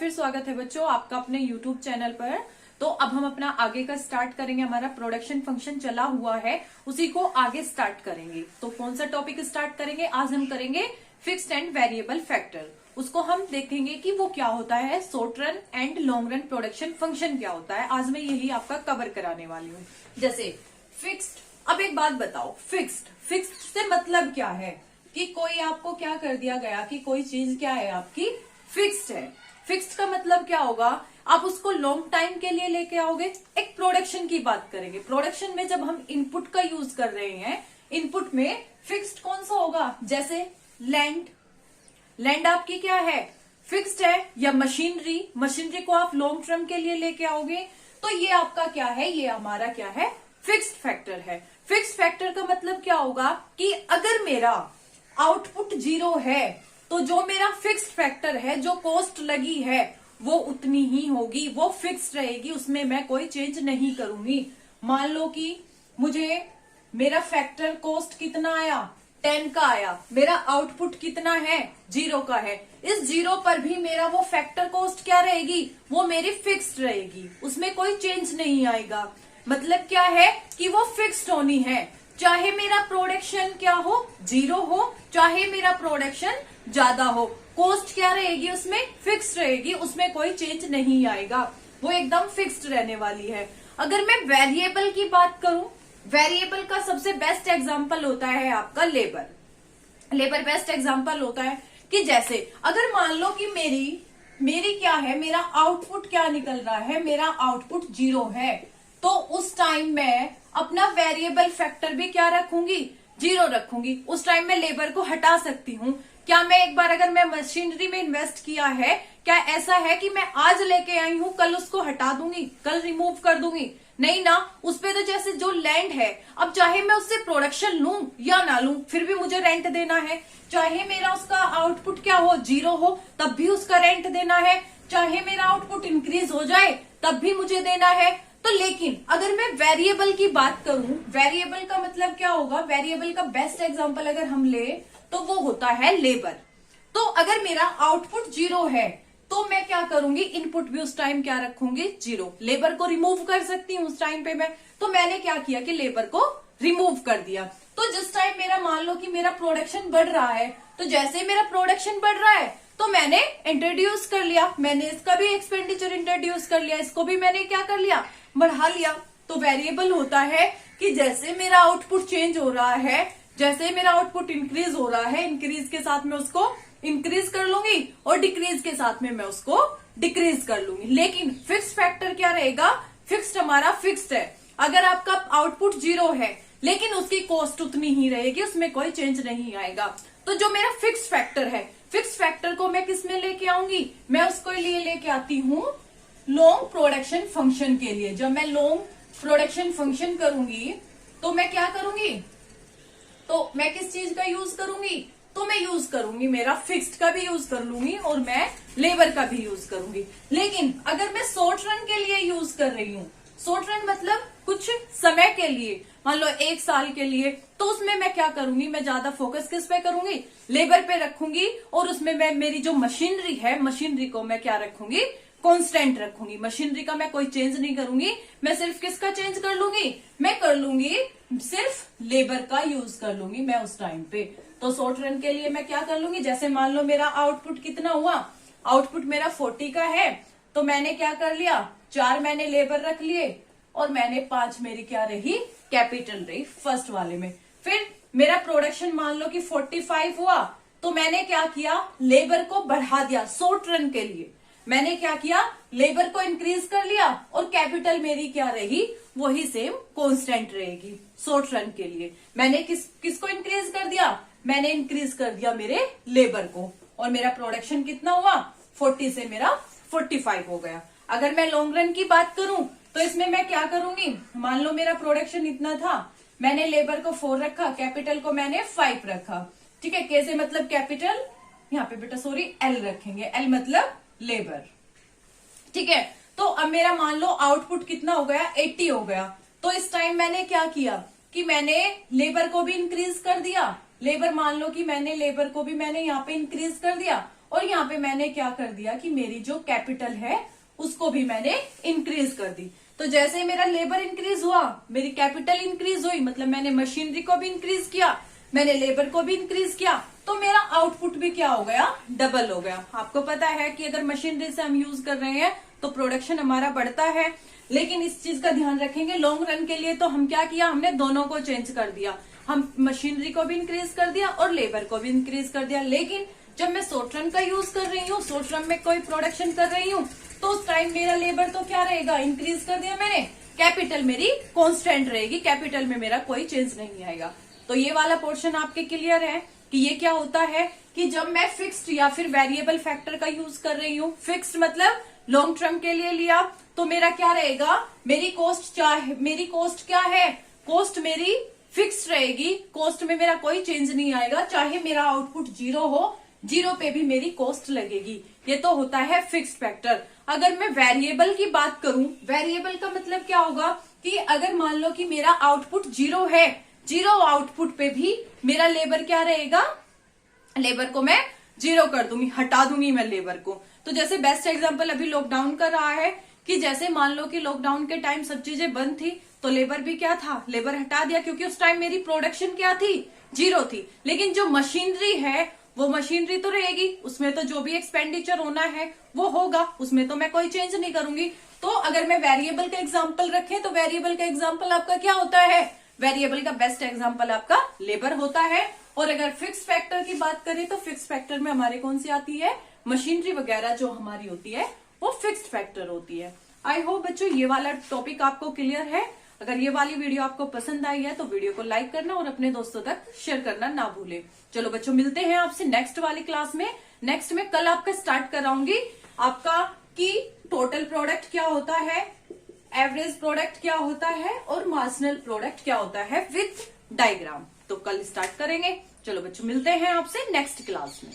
फिर स्वागत है बच्चों आपका अपने YouTube चैनल पर। तो अब हम अपना आगे का स्टार्ट करेंगे। हमारा प्रोडक्शन फंक्शन चला हुआ है, उसी को आगे स्टार्ट करेंगे। तो कौन सा टॉपिक स्टार्ट करेंगे? आज हम करेंगे फिक्स्ड एंड वेरिएबल फैक्टर। उसको हम देखेंगे कि वो क्या होता है, short run and long run production function क्या होता है। आज मैं यही आपका कवर कराने वाली हूँ। जैसे फिक्स्ड, अब एक बात बताओ, फिक्स्ड से मतलब क्या है कि कोई आपको क्या कर दिया गया कि कोई चीज क्या है आपकी फिक्स्ड है। फिक्स्ड का मतलब क्या होगा, आप उसको लॉन्ग टाइम के लिए लेके आओगे। एक प्रोडक्शन की बात करेंगे। प्रोडक्शन में जब हम इनपुट का यूज कर रहे हैं, इनपुट में फिक्स्ड कौन सा होगा? जैसे लैंड आपकी क्या है, फिक्स्ड है। या मशीनरी को आप लॉन्ग टर्म के लिए लेके आओगे, तो ये आपका क्या है, ये हमारा क्या है, फिक्स्ड फैक्टर है। फिक्स्ड फैक्टर का मतलब क्या होगा कि अगर मेरा आउटपुट 0 है तो जो मेरा फिक्स्ड फैक्टर है, जो कॉस्ट लगी है, वो उतनी ही होगी, वो फिक्स्ड रहेगी, उसमें मैं कोई चेंज नहीं करूंगी। मान लो कि मुझे मेरा फैक्टर कॉस्ट कितना आया, 10 का आया, मेरा आउटपुट कितना है, 0 का है। इस 0 पर भी मेरा वो फैक्टर कॉस्ट क्या रहेगी, वो मेरी फिक्स्ड रहेगी, उसमें कोई चेंज नहीं आएगा। मतलब क्या है कि वो फिक्स्ड होनी है, चाहे मेरा प्रोडक्शन क्या हो, 0 हो, चाहे मेरा प्रोडक्शन ज्यादा हो, कॉस्ट क्या रहेगी, उसमें फिक्स्ड रहेगी, उसमें कोई चेंज नहीं आएगा, वो एकदम फिक्स्ड रहने वाली है। अगर मैं वेरिएबल की बात करूं, वेरिएबल का सबसे बेस्ट एग्जांपल होता है आपका लेबर बेस्ट एग्जांपल होता है कि जैसे अगर मान लो कि मेरी क्या है, मेरा आउटपुट क्या निकल रहा है, मेरा आउटपुट 0 है, तो उस टाइम मैं अपना वेरिएबल फैक्टर भी क्या रखूंगी, 0 रखूंगी। उस टाइम मैं लेबर को हटा सकती हूँ। क्या मैं एक बार अगर मैं मशीनरी में इन्वेस्ट किया है, क्या ऐसा है कि मैं आज लेके आई हूँ कल उसको हटा दूंगी, कल रिमूव कर दूंगी? नहीं ना। उस पे तो जैसे जो लैंड है, अब चाहे मैं उससे प्रोडक्शन लूं या ना लूं, फिर भी मुझे रेंट देना है। चाहे मेरा उसका आउटपुट क्या हो, 0 हो, तब भी उसका रेंट देना है। चाहे मेरा आउटपुट इंक्रीज हो जाए, तब भी मुझे देना है। तो लेकिन अगर मैं वेरिएबल की बात करूं, वेरिएबल का मतलब क्या होगा, वेरिएबल का बेस्ट एग्जांपल अगर हम ले तो वो होता है लेबर। तो अगर मेरा आउटपुट 0 है तो मैं क्या करूंगी, इनपुट भी उस टाइम क्या रखूंगी, 0। लेबर को रिमूव कर सकती हूँ उस टाइम पे मैं, तो मैंने क्या किया कि लेबर को रिमूव कर दिया। तो जिस टाइम मेरा मान लो कि मेरा प्रोडक्शन बढ़ रहा है, तो जैसे मेरा प्रोडक्शन बढ़ रहा है तो मैंने इंट्रोड्यूस कर लिया, मैंने इसका भी एक्सपेंडिचर इंट्रोड्यूस कर लिया, इसको भी मैंने क्या कर लिया, बढ़ा लिया। तो वेरिएबल होता है कि जैसे मेरा आउटपुट चेंज हो रहा है, जैसे मेरा आउटपुट इंक्रीज हो रहा है, इंक्रीज के साथ में उसको इंक्रीज कर लूंगी और डिक्रीज के साथ में मैं उसको डिक्रीज कर लूंगी। लेकिन फिक्स्ड फैक्टर क्या रहेगा, फिक्स्ड हमारा फिक्स्ड है। अगर आपका आउटपुट 0 है लेकिन उसकी कॉस्ट उतनी ही रहेगी, उसमें कोई चेंज नहीं आएगा। तो जो मेरा फिक्स्ड फैक्टर है, फिक्स्ड फैक्टर को मैं किस में लेके आऊंगी, मैं उसको लिए लेके आती हूँ लॉन्ग प्रोडक्शन फंक्शन के लिए। जब मैं लॉन्ग प्रोडक्शन फंक्शन करूंगी तो मैं क्या करूंगी, तो मैं किस चीज का यूज करूंगी, तो मैं यूज करूंगी, मेरा फिक्स्ड का भी यूज कर लूंगी और मैं लेबर का भी यूज करूंगी। लेकिन अगर मैं शॉर्ट रन के लिए यूज कर रही हूँ, शॉर्ट रन मतलब कुछ समय के लिए, मान लो 1 साल के लिए, तो उसमें मैं क्या करूंगी, मैं ज्यादा फोकस किस पे करूंगी, लेबर पे रखूंगी। और उसमें मैं मेरी जो मशीनरी है, मशीनरी को मैं क्या रखूंगी, कांस्टेंट रखूंगी। मशीनरी का मैं कोई चेंज नहीं करूंगी, मैं सिर्फ किसका चेंज कर लूंगी, मैं कर लूंगी सिर्फ लेबर का यूज कर लूंगी मैं उस टाइम पे। तो शॉर्ट रन के लिए मैं क्या कर लूंगी, जैसे मान लो मेरा आउटपुट कितना हुआ, आउटपुट मेरा 40 का है, तो मैंने क्या कर लिया, 4 मैंने लेबर रख लिए और मैंने 5 मेरी क्या रही, कैपिटल रही फर्स्ट वाले में। फिर मेरा प्रोडक्शन मान लो कि 45 हुआ, तो मैंने क्या किया, लेबर को बढ़ा दिया। शॉर्ट रन के लिए मैंने क्या किया, लेबर को इंक्रीज कर लिया और कैपिटल मेरी क्या रही, वही सेम कांस्टेंट रहेगी। शॉर्ट रन के लिए मैंने किसको इंक्रीज कर दिया, मैंने इंक्रीज कर दिया मेरे लेबर को, और मेरा प्रोडक्शन कितना हुआ, 40 से मेरा 45 हो गया। अगर मैं लॉन्ग रन की बात करूं तो इसमें मैं क्या करूंगी, मान लो मेरा प्रोडक्शन इतना था, मैंने लेबर को 4 रखा, कैपिटल को मैंने 5 रखा। ठीक है, कैसे मतलब कैपिटल, यहाँ पे बेटा सॉरी एल रखेंगे, एल मतलब लेबर। ठीक है, तो अब मेरा मान लो आउटपुट कितना हो गया, 80 हो गया। तो इस टाइम मैंने क्या किया कि मैंने लेबर को भी इंक्रीज कर दिया, लेबर मान लो कि मैंने लेबर को भी मैंने यहाँ पे इंक्रीज कर दिया और यहाँ पे मैंने क्या कर दिया कि मेरी जो कैपिटल है उसको भी मैंने इंक्रीज कर दी। तो जैसे ही मेरा लेबर इंक्रीज हुआ, मेरी कैपिटल इंक्रीज हुई, मतलब मैंने मशीनरी को भी इंक्रीज किया, मैंने लेबर को भी इंक्रीज किया, तो मेरा आउटपुट भी क्या हो गया, डबल हो गया। आपको पता है कि अगर मशीनरी से हम यूज कर रहे हैं तो प्रोडक्शन हमारा बढ़ता है, लेकिन इस चीज का ध्यान रखेंगे लॉन्ग रन के लिए। तो हम क्या किया, हमने दोनों को चेंज कर दिया, हम मशीनरी को भी इंक्रीज कर दिया और लेबर को भी इंक्रीज कर दिया। लेकिन जब मैं शॉर्ट रन का यूज कर रही हूँ, शॉर्ट रन में कोई प्रोडक्शन कर रही हूँ, तो उस टाइम मेरा लेबर तो क्या रहेगा, इंक्रीज कर दिया मैंने, कैपिटल मेरी कांस्टेंट रहेगी, कैपिटल में मेरा कोई चेंज नहीं आएगा। तो ये वाला पोर्शन आपके क्लियर है कि ये क्या होता है कि जब मैं फिक्स्ड या फिर वेरिएबल फैक्टर का यूज कर रही हूँ, फिक्स्ड मतलब लॉन्ग टर्म के लिए लिया, तो मेरा क्या रहेगा, मेरी कॉस्ट क्या है, कॉस्ट मेरी फिक्स्ड रहेगी, कॉस्ट में मेरा कोई चेंज नहीं आएगा, चाहे मेरा आउटपुट 0 हो, 0 पे भी मेरी कॉस्ट लगेगी। ये तो होता है फिक्स्ड फैक्टर। अगर मैं वेरिएबल की बात करूं, वेरिएबल का मतलब क्या होगा कि अगर मान लो कि मेरा आउटपुट 0 है, 0 आउटपुट पे भी मेरा लेबर क्या रहेगा, लेबर को मैं 0 कर दूंगी, हटा दूंगी मैं लेबर को। तो जैसे बेस्ट एग्जांपल अभी लॉकडाउन का रहा है कि जैसे मान लो कि लॉकडाउन के टाइम सब चीजें बंद थी, तो लेबर भी क्या था, लेबर हटा दिया, क्योंकि उस टाइम मेरी प्रोडक्शन क्या थी, 0 थी। लेकिन जो मशीनरी है वो मशीनरी तो रहेगी, उसमें तो जो भी एक्सपेंडिचर होना है वो होगा, उसमें तो मैं कोई चेंज नहीं करूंगी। तो अगर मैं वेरिएबल का एग्जांपल रखें तो वेरिएबल का एग्जांपल आपका क्या होता है, वेरिएबल का बेस्ट एग्जांपल आपका लेबर होता है। और अगर फिक्स फैक्टर की बात करें तो फिक्स फैक्टर में हमारे कौन सी आती है, मशीनरी वगैरह जो हमारी होती है वो फिक्स्ड फैक्टर होती है। आई होप बच्चों ये वाला टॉपिक आपको क्लियर है। अगर ये वाली वीडियो आपको पसंद आई है तो वीडियो को लाइक करना और अपने दोस्तों तक शेयर करना ना भूलें। चलो बच्चों, मिलते हैं आपसे नेक्स्ट वाली क्लास में। नेक्स्ट में कल आपका स्टार्ट कराऊंगी आपका कि टोटल प्रोडक्ट क्या होता है, एवरेज प्रोडक्ट क्या होता है और मार्जिनल प्रोडक्ट क्या होता है विथ डायग्राम। तो कल स्टार्ट करेंगे। चलो बच्चों, मिलते हैं आपसे नेक्स्ट क्लास में।